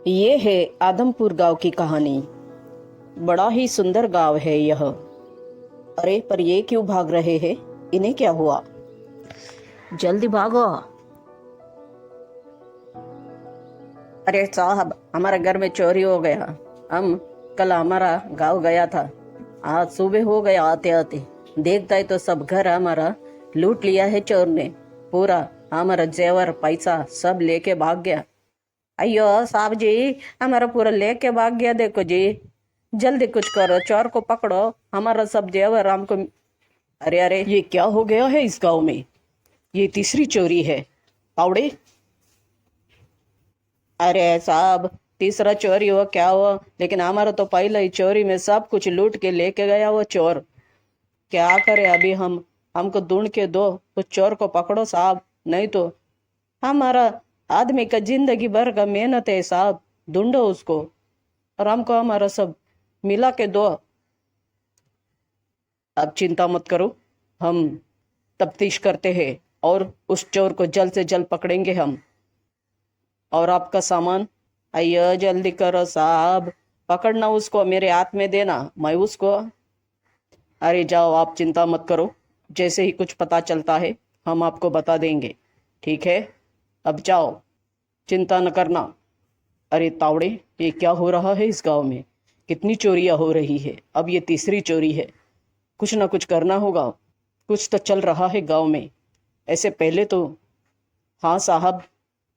ये है आदमपुर गांव की कहानी। बड़ा ही सुंदर गांव है यह। अरे पर ये क्यों भाग रहे हैं? इन्हें क्या हुआ? जल्दी भागो। अरे साहब, हमारे घर में चोरी हो गया। हम कल हमारा गांव गया था, आज सुबह हो गया आते आते। देखता है तो सब घर हमारा लूट लिया है चोर ने। पूरा हमारा जेवर पैसा सब लेके भाग गया। अयो साहब जी, हमारा पूरा लेके भाग गया। देखो जी, जल्दी कुछ करो, चोर को पकड़ो, हमारा सब जेवर हमको। अरे अरे, ये क्या हो गया है इस गांव में? ये तीसरी चोरी है पावड़े। अरे साहब, तीसरा चोरी हो क्या हो, लेकिन हमारा तो पहले ही चोरी में सब कुछ लूट के लेके गया वो चोर। क्या करे अभी हम? हमको ढूंढ के दो, उस चोर को पकड़ो साहब, नहीं तो हमारा आदमी का जिंदगी भर का मेहनत है साहब, ढूंढो उसको और हमको हमारा सब मिला के दो। अब चिंता मत करो, हम तफ्तीश करते हैं और उस चोर को जल्द से जल्द पकड़ेंगे हम। और आपका सामान आइए जल्दी करो साहब, पकड़ना उसको, मेरे हाथ में देना, मैं उसको। अरे जाओ, आप चिंता मत करो, जैसे ही कुछ पता चलता है हम आपको बता देंगे, ठीक है? अब जाओ, चिंता न करना। अरे तावड़े, ये क्या हो रहा है इस गांव में? कितनी चोरियां हो रही है, अब ये तीसरी चोरी है। कुछ ना कुछ करना होगा, कुछ तो चल रहा है गांव में। ऐसे पहले तो, हाँ साहब,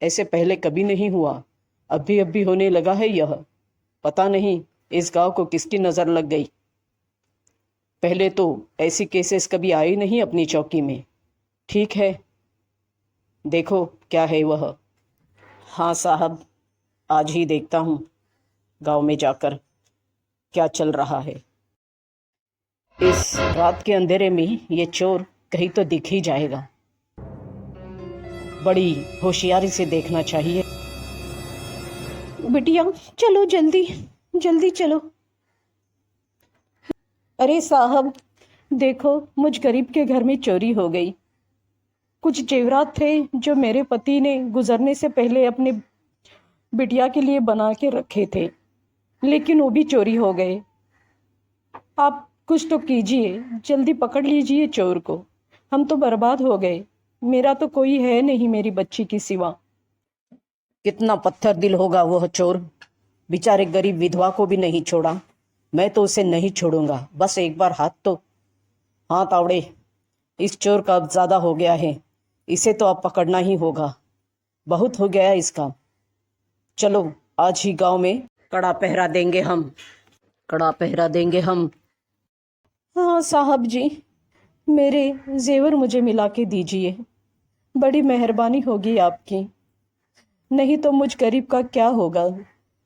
ऐसे पहले कभी नहीं हुआ, अभी अभी होने लगा है यह। पता नहीं इस गांव को किसकी नज़र लग गई। पहले तो ऐसी केसेस कभी आई नहीं अपनी चौकी में। ठीक है, देखो क्या है वह। हाँ साहब, आज ही देखता हूँ गांव में जाकर क्या चल रहा है। इस रात के अंधेरे में ये चोर कहीं तो दिख ही जाएगा। बड़ी होशियारी से देखना चाहिए। बिटिया चलो, जल्दी जल्दी चलो। अरे साहब देखो, मुझ गरीब के घर में चोरी हो गई। कुछ जेवरात थे जो मेरे पति ने गुजरने से पहले अपने बिटिया के लिए बना के रखे थे, लेकिन वो भी चोरी हो गए। आप कुछ तो कीजिए, जल्दी पकड़ लीजिए चोर को। हम तो बर्बाद हो गए, मेरा तो कोई है नहीं मेरी बच्ची की सिवा। कितना पत्थर दिल होगा वह चोर, बेचारे गरीब विधवा को भी नहीं छोड़ा। मैं तो उसे नहीं छोड़ूंगा, बस एक बार हाथ तो। हाँ तावड़े, इस चोर का अब ज्यादा हो गया है, इसे तो अब पकड़ना ही होगा। बहुत हो गया इसका। चलो आज ही गांव में कड़ा पहरा देंगे हम, कड़ा पहरा देंगे हम। हाँ साहब जी, मेरे जेवर मुझे मिला के दीजिए, बड़ी मेहरबानी होगी आपकी। नहीं तो मुझ गरीब का क्या होगा,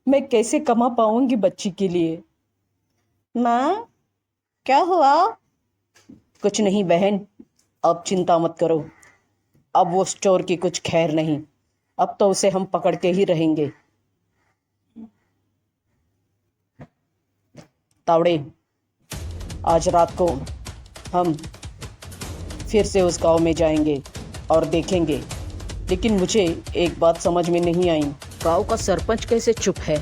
मैं कैसे कमा पाऊंगी बच्ची के लिए। माँ, क्या हुआ? कुछ नहीं बहन, अब चिंता मत करो। अब वो चोर की कुछ खैर नहीं, अब तो उसे हम पकड़ के ही रहेंगे। तावड़े, आज रात को हम फिर से उस गांव में जाएंगे और देखेंगे, लेकिन मुझे एक बात समझ में नहीं आई, गांव का सरपंच कैसे चुप है?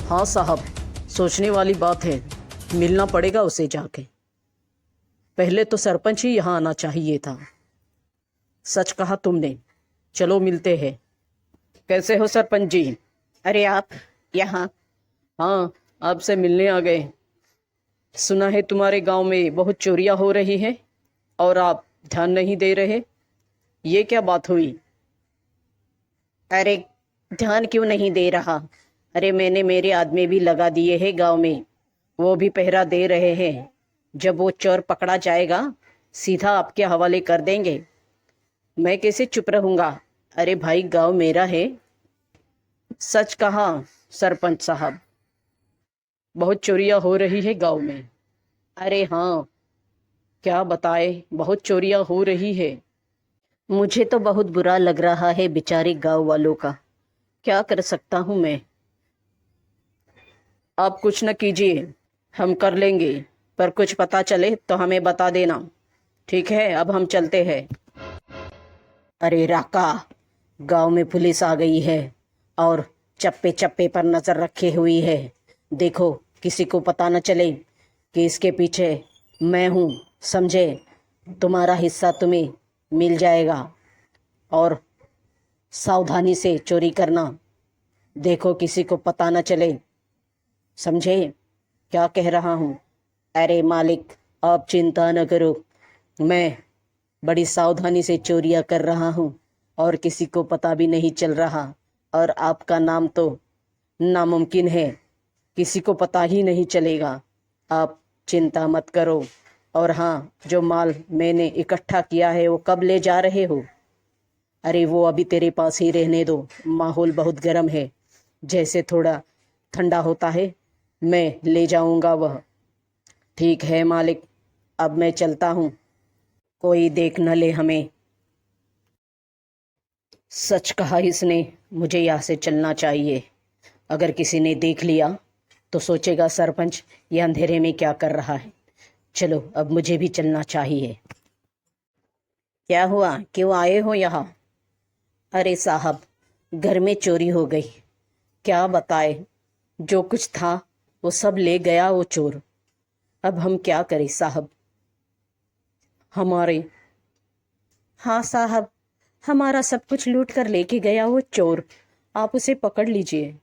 हाँ साहब, सोचने वाली बात है, मिलना पड़ेगा उसे जाके। पहले तो सरपंच ही यहाँ आना चाहिए था। सच कहा तुमने, चलो मिलते हैं। कैसे हो सरपंच जी? अरे आप यहाँ? हाँ, आपसे मिलने आ गए। सुना है तुम्हारे गांव में बहुत चोरियां हो रही हैं और आप ध्यान नहीं दे रहे, ये क्या बात हुई? अरे ध्यान क्यों नहीं दे रहा? अरे मैंने मेरे आदमी भी लगा दिए हैं गांव में, वो भी पहरा दे रहे हैं। जब वो चोर पकड़ा जाएगा सीधा आपके हवाले कर देंगे। मैं कैसे चुप रहूंगा? अरे भाई, गांव मेरा है। सच कहा सरपंच साहब, बहुत चोरियां हो रही है गांव में। अरे हाँ, क्या बताए, बहुत चोरियां हो रही है। मुझे तो बहुत बुरा लग रहा है बेचारे गांव वालों का, क्या कर सकता हूं मैं। आप कुछ न कीजिए, हम कर लेंगे, पर कुछ पता चले तो हमें बता देना, ठीक है? अब हम चलते हैं। अरे राका, गांव में पुलिस आ गई है, और चप्पे चप्पे पर नजर रखे हुई है। देखो किसी को पता न चले कि इसके पीछे मैं हूँ, समझे? तुम्हारा हिस्सा तुम्हें मिल जाएगा और सावधानी से चोरी करना। देखो किसी को पता न चले, समझे क्या कह रहा हूँ? अरे मालिक, आप चिंता न करो, मैं बड़ी सावधानी से चोरियां कर रहा हूँ और किसी को पता भी नहीं चल रहा। और आपका नाम तो नामुमकिन है, किसी को पता ही नहीं चलेगा। आप चिंता मत करो। और हाँ, जो माल मैंने इकट्ठा किया है वो कब ले जा रहे हो? अरे वो अभी तेरे पास ही रहने दो, माहौल बहुत गर्म है, जैसे थोड़ा ठंडा होता है मैं ले जाऊंगा वह। ठीक है मालिक, अब मैं चलता हूँ, कोई देख न ले हमें। सच कहा इसने, मुझे यहाँ से चलना चाहिए। अगर किसी ने देख लिया तो सोचेगा सरपंच ये अंधेरे में क्या कर रहा है। चलो अब मुझे भी चलना चाहिए। क्या हुआ, क्यों आए हो यहाँ? अरे साहब, घर में चोरी हो गई। क्या बताए, जो कुछ था वो सब ले गया वो चोर। अब हम क्या करें साहब? हमारे हाँ साहब, हमारा सब कुछ लूट कर लेके गया वो चोर, आप उसे पकड़ लीजिए।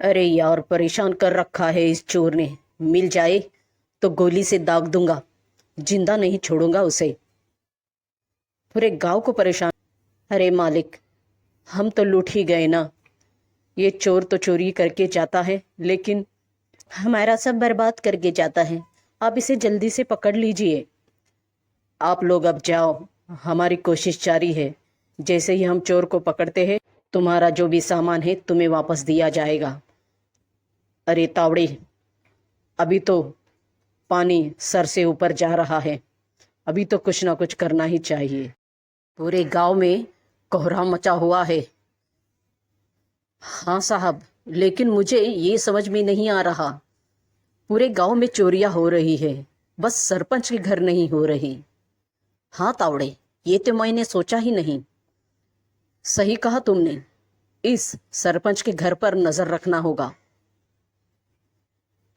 अरे यार, परेशान कर रखा है इस चोर ने, मिल जाए तो गोली से दाग दूंगा, जिंदा नहीं छोड़ूंगा उसे। पूरे गांव को परेशान। अरे मालिक, हम तो लूट ही गए ना। ये चोर तो चोरी करके जाता है लेकिन हमारा सब बर्बाद करके जाता है। आप इसे जल्दी से पकड़ लीजिए। आप लोग अब जाओ, हमारी कोशिश जारी है। जैसे ही हम चोर को पकड़ते हैं तुम्हारा जो भी सामान है तुम्हें वापस दिया जाएगा। अरे तावड़े, अभी तो पानी सर से ऊपर जा रहा है, अभी तो कुछ ना कुछ करना ही चाहिए। पूरे गांव में कोहराम मचा हुआ है। हाँ साहब, लेकिन मुझे ये समझ में नहीं आ रहा, पूरे गांव में चोरियां हो रही है, बस सरपंच के घर नहीं हो रही। हाँ तावड़े, ये तो मैंने सोचा ही नहीं। सही कहा तुमने, इस सरपंच के घर पर नजर रखना होगा।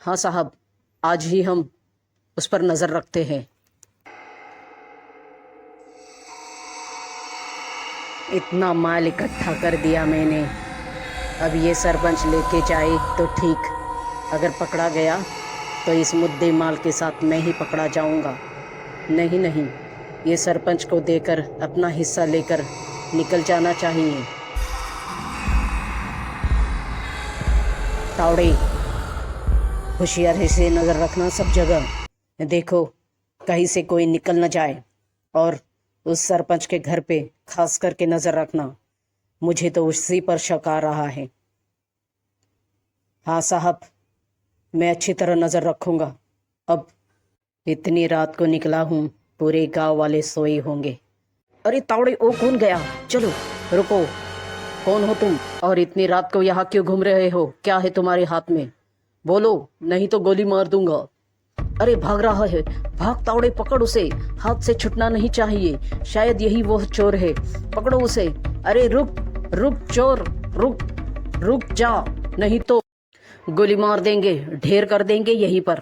हाँ साहब, आज ही हम उस पर नजर रखते हैं। इतना माल इकट्ठा कर दिया मैंने, अब ये सरपंच लेके जाए तो ठीक, अगर पकड़ा गया तो इस मुद्दे माल के साथ मैं ही पकड़ा जाऊंगा। नहीं नहीं, ये सरपंच को देकर अपना हिस्सा लेकर निकल जाना चाहिए। तावड़े, होशियारी से नजर रखना सब जगह, देखो कहीं से कोई निकल न जाए। और उस सरपंच के घर पे खास करके नजर रखना, मुझे तो उसी पर शक आ रहा है। हाँ साहब, मैं अच्छी तरह नजर रखूंगा। अब इतनी रात को निकला हूँ, पूरे गांव वाले सोए होंगे। अरे तावड़े, ओ कौन गया? चलो रुको, कौन हो तुम और इतनी रात को यहाँ क्यों घूम रहे हो? क्या है तुम्हारे हाथ में? बोलो, नहीं तो गोली मार दूंगा। अरे भाग रहा है, भाग तावड़े, पकड़ उसे, हाथ से छूटना नहीं चाहिए, शायद यही वो चोर है, पकड़ो उसे। अरे रुक रुक चोर, रुक रुक जा, नहीं तो गोली मार देंगे, ढेर कर देंगे यहीं पर।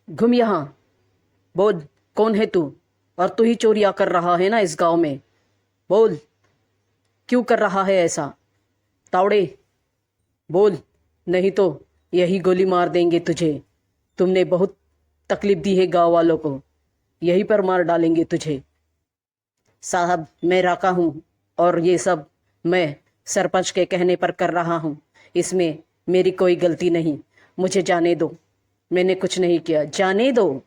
घूम यहाँ, बोल कौन है तू? और तू ही चोरियां कर रहा है ना इस गांव में? बोल, क्यों कर रहा है ऐसा? तावड़े बोल, नहीं तो यही गोली मार देंगे तुझे। तुमने बहुत तकलीफ दी है गांव वालों को, यहीं पर मार डालेंगे तुझे। साहब, मैं राका हूँ और ये सब मैं सरपंच के कहने पर कर रहा हूँ, इसमें मेरी कोई गलती नहीं। मुझे जाने दो, मैंने कुछ नहीं किया, जाने दो।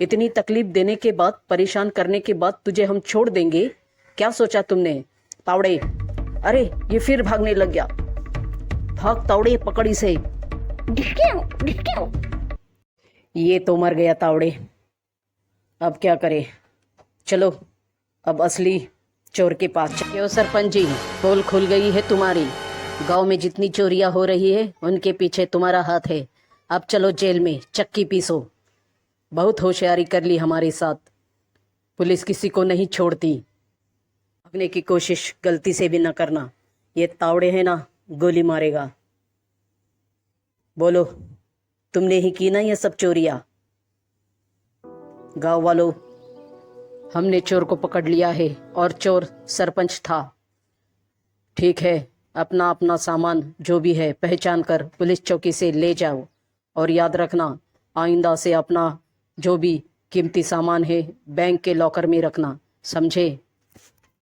इतनी तकलीफ देने के बाद, परेशान करने के बाद तुझे हम छोड़ देंगे? क्या सोचा तुमने? तावड़े, अरे ये फिर भागने लग गया, भाग तावड़े, पकड़ इसे। ये तो मर गया तावड़े, अब क्या करे? चलो अब असली चोर के पास। क्यों सरपंच जी, पोल खुल गई है तुम्हारी? गांव में जितनी चोरियां हो रही है उनके पीछे तुम्हारा हाथ है। अब चलो जेल में चक्की पीसो। बहुत होशियारी कर ली हमारे साथ, पुलिस किसी को नहीं छोड़ती। भागने की कोशिश गलती से भी न करना। ये तावड़े हैं ना, गोली मारेगा। बोलो, तुमने ही की ना ये सब चोरियां? गांव वालों, हमने चोर को पकड़ लिया है और चोर सरपंच था। ठीक है, अपना अपना सामान जो भी है पहचान कर पुलिस चौकी से ले जाओ, और याद रखना आइंदा से अपना जो भी कीमती सामान है बैंक के लॉकर में रखना, समझे?